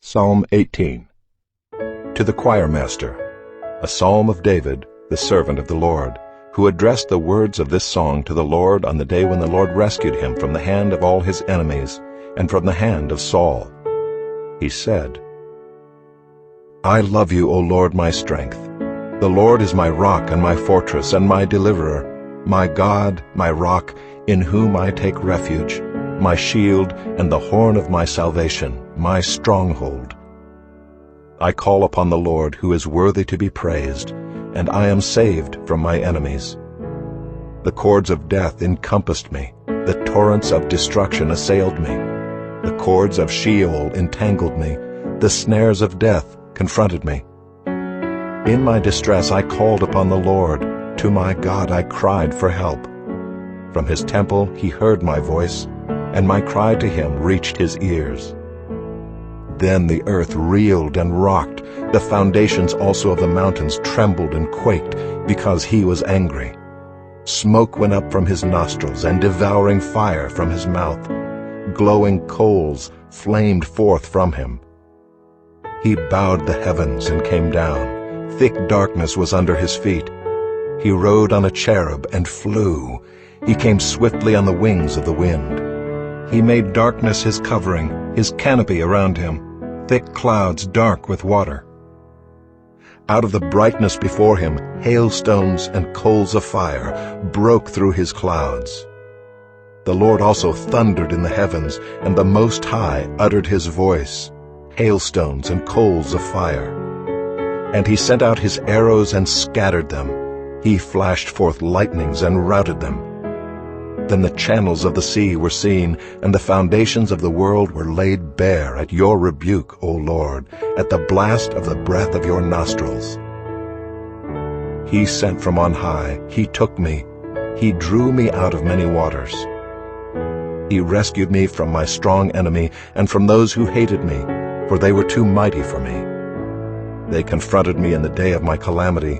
Psalm 18. To the choirmaster, a psalm of David, the servant of the Lord, who addressed the words of this song to the Lord on the day when the Lord rescued him from the hand of all his enemies and from the hand of Saul. He said, I love you, O Lord, my strength. The Lord is my rock and my fortress and my deliverer, my God, my rock, in whom I take refuge, my shield and the horn of my salvation, my stronghold. I call upon the Lord, who is worthy to be praised, and I am saved from my enemies. The cords of death encompassed me, the torrents of destruction assailed me. The cords of Sheol entangled me, the snares of death confronted me. In my distress I called upon the Lord, to my God I cried for help. From his temple he heard my voice, and my cry to him reached his ears. Then the earth reeled and rocked, the foundations also of the mountains trembled and quaked, because he was angry. Smoke went up from his nostrils, and devouring fire from his mouth. Glowing coals flamed forth from him. He bowed the heavens and came down. Thick darkness was under his feet. He rode on a cherub and flew. He came swiftly on the wings of the wind. He made darkness his covering, his canopy around him, thick clouds dark with water. Out of the brightness before him, hailstones and coals of fire broke through his clouds. The Lord also thundered in the heavens, and the Most High uttered his voice, hailstones and coals of fire. And he sent out his arrows and scattered them. He flashed forth lightnings and routed them. Then the channels of the sea were seen, and the foundations of the world were laid bare at your rebuke, O Lord, at the blast of the breath of your nostrils. He sent from on high, he took me, he drew me out of many waters. He rescued me from my strong enemy and from those who hated me, for they were too mighty for me. They confronted me in the day of my calamity,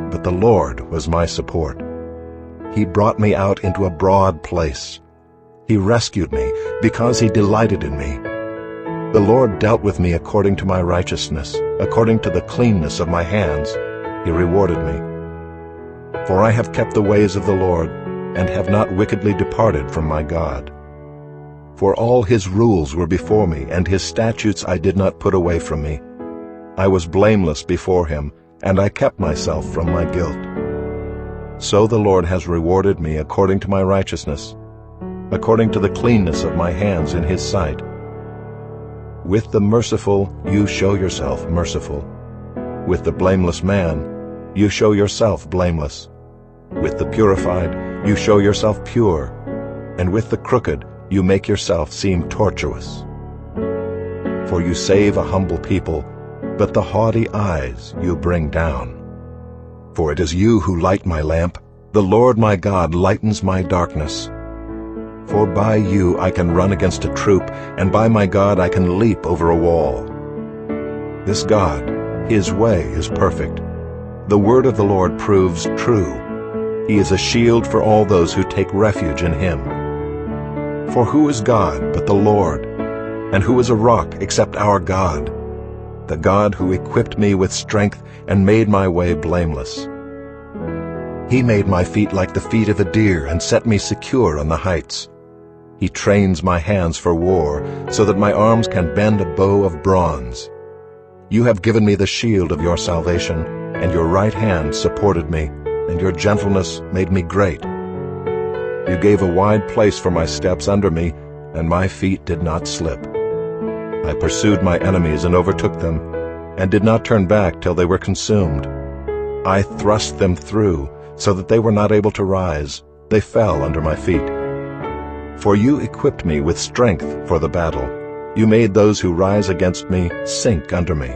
but the Lord was my support. He brought me out into a broad place. He rescued me because he delighted in me. The Lord dealt with me according to my righteousness, according to the cleanness of my hands. He rewarded me. For I have kept the ways of the Lord, and have not wickedly departed from my God. For all his rules were before me, and his statutes I did not put away from me. I was blameless before him, and I kept myself from my guilt. So the Lord has rewarded me according to my righteousness, according to the cleanness of my hands in his sight. With the merciful you show yourself merciful. With the blameless man you show yourself blameless. With the purified you show yourself pure, and with the crooked you make yourself seem tortuous. For you save a humble people, but the haughty eyes you bring down. For it is you who light my lamp. The Lord my God lightens my darkness. For by you I can run against a troop, and by my God I can leap over a wall. This God, his way is perfect. The word of the Lord proves true. He is a shield for all those who take refuge in him. For who is God but the Lord? And who is a rock except our God? The God who equipped me with strength and made my way blameless. He made my feet like the feet of a deer and set me secure on the heights. He trains my hands for war, so that my arms can bend a bow of bronze. You have given me the shield of your salvation, and your right hand supported me, and your gentleness made me great. You gave a wide place for my steps under me, and my feet did not slip. I pursued my enemies and overtook them, and did not turn back till they were consumed. I thrust them through, so that they were not able to rise. They fell under my feet. For you equipped me with strength for the battle. You made those who rise against me sink under me.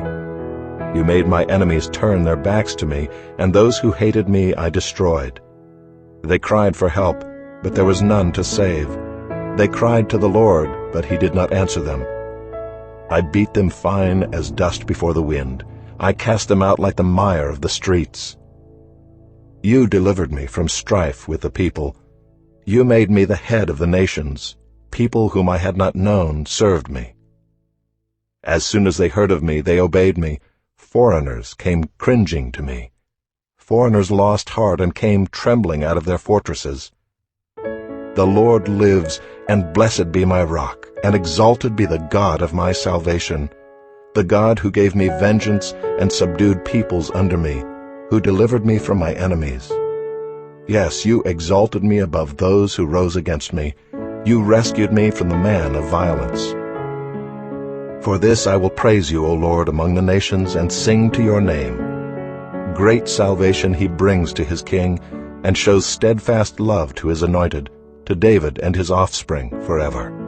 You made my enemies turn their backs to me, and those who hated me I destroyed. They cried for help, but there was none to save. They cried to the Lord, but he did not answer them. I beat them fine as dust before the wind. I cast them out like the mire of the streets. You delivered me from strife with the people. You made me the head of the nations. People whom I had not known served me. As soon as they heard of me, they obeyed me. Foreigners came cringing to me. Foreigners lost heart and came trembling out of their fortresses. The Lord lives, and blessed be my rock, and exalted be the God of my salvation, the God who gave me vengeance and subdued peoples under me, who delivered me from my enemies. Yes, you exalted me above those who rose against me. You rescued me from the man of violence. For this I will praise you, O Lord, among the nations, and sing to your name. Great salvation he brings to his king, and shows steadfast love to his anointed, to David and his offspring forever.